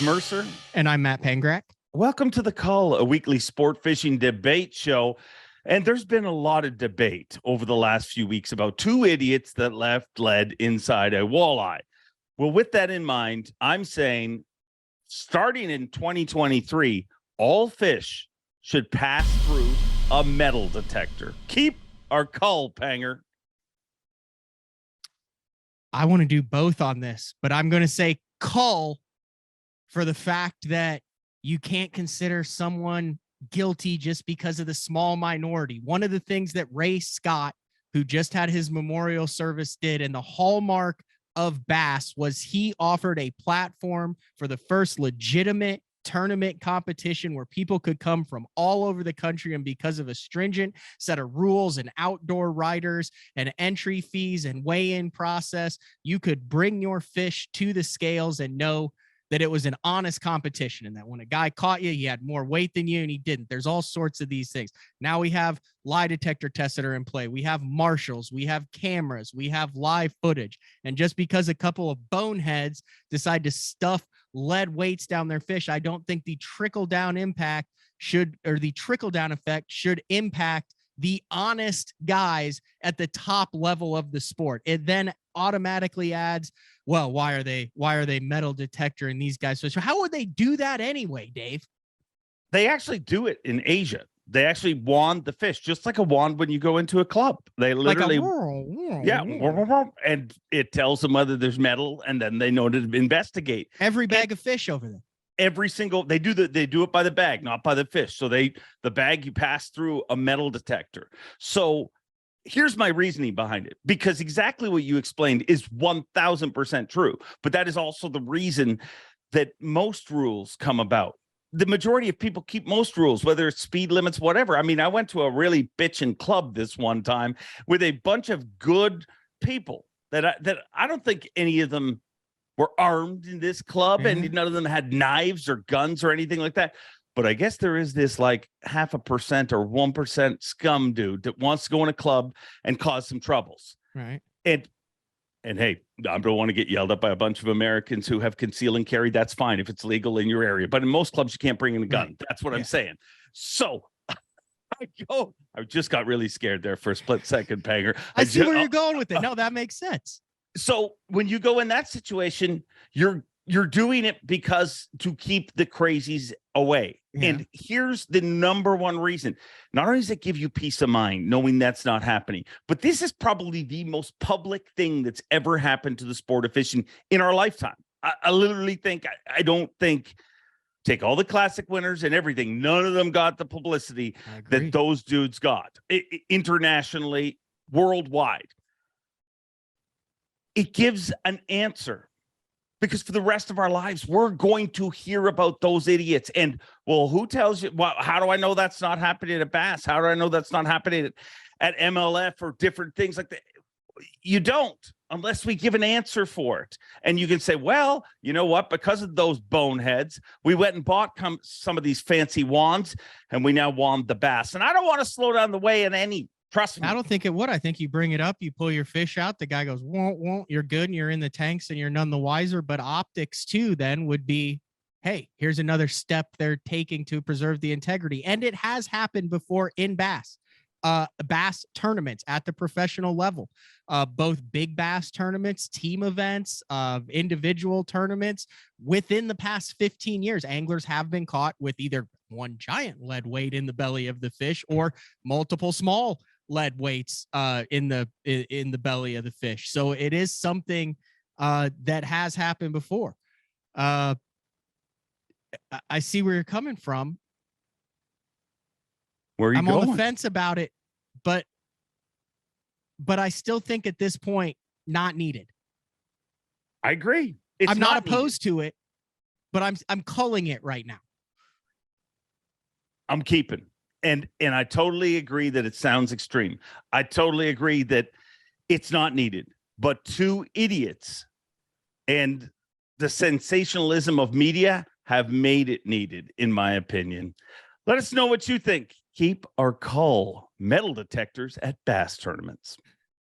Mercer. And I'm Matt Pangrac. Welcome to the Cull, a weekly sport fishing debate show. And there's been a lot of debate over the last few weeks about two idiots that left lead inside a walleye. Well, with that in mind, I'm saying starting in 2023, all fish should pass through a metal detector. Keep our cull, Panger. I want to do both on this, but I'm going to say cull for the fact that you can't consider someone guilty just because of the small minority. One of the things that Ray Scott, who just had his memorial service, did, and the hallmark of Bass, was he offered a platform for the first legitimate tournament competition where people could come from all over the country, and because of a stringent set of rules and outdoor riders and entry fees and weigh-in process, you could bring your fish to the scales and know that it was an honest competition, and that when a guy caught you, he had more weight than you and he didn't. There's all sorts of these things. Now we have lie detector tests that are in play. We have marshals, we have cameras, we have live footage. And just because a couple of boneheads decide to stuff lead weights down their fish, I don't think the trickle-down impact the trickle-down effect should impact the honest guys at the top level of the sport. It then automatically adds, well, why are they metal detector and these guys? So how would they do that anyway, Dave? They actually do it in Asia. They actually wand the fish, just like a wand when you go into a club. They literally, and it tells them whether there's metal, and then they know to investigate. Every bag of fish over there. Every single, they do it by the bag, not by the fish. So the bag, you pass through a metal detector. So here's my reasoning behind it, because exactly what you explained is 1000% true. But that is also the reason that most rules come about. The majority of people keep most rules, whether it's speed limits, whatever. I mean, I went to a really bitchin' club this one time with a bunch of good people that I don't think any of them were armed in this club, and none of them had knives or guns or anything like that. But I guess there is this like 0.5% or 1% scum dude that wants to go in a club and cause some troubles. Right. And hey, I don't want to get yelled at by a bunch of Americans who have conceal and carry. That's fine if it's legal in your area. But in most clubs, you can't bring in a gun. Right. That's what I'm saying. So I just got really scared there for a split second, Panger. I see where you're going with it. No, that makes sense. So when you go in that situation, you're doing it because to keep the crazies away. Yeah. And here's the number one reason. Not only does it give you peace of mind knowing that's not happening, but this is probably the most public thing that's ever happened to the sport of fishing in our lifetime. I literally think, I don't think, take all the classic winners and everything, none of them got the publicity that those dudes got internationally, worldwide. It gives an answer, because for the rest of our lives, we're going to hear about those idiots. And, well, who tells you? Well, how do I know that's not happening at Bass? How do I know that's not happening at MLF or different things like that? You don't, unless we give an answer for it. And you can say, well, you know what? Because of those boneheads, we went and bought some of these fancy wands, and we now wand the bass. And I don't want to slow down the way in any. Trust me. I don't think it would. I think you bring it up, you pull your fish out, the guy goes, won't, you're good, and you're in the tanks and you're none the wiser. But optics too then would be, hey, here's another step they're taking to preserve the integrity. And it has happened before in bass tournaments at the professional level, both big bass tournaments, team events, individual tournaments. Within the past 15 years, anglers have been caught with either one giant lead weight in the belly of the fish or multiple small lead weights in the belly of the fish. So it is something that has happened before. I see where you're coming from. Where are you I'm going? On the fence about it, but I still think at this point, not needed. I agree. I'm not opposed to it, but I'm culling it right now. I'm keeping. And I totally agree that it sounds extreme. I totally agree that it's not needed. But two idiots and the sensationalism of media have made it needed, in my opinion. Let us know what you think. Keep our cull metal detectors at bass tournaments.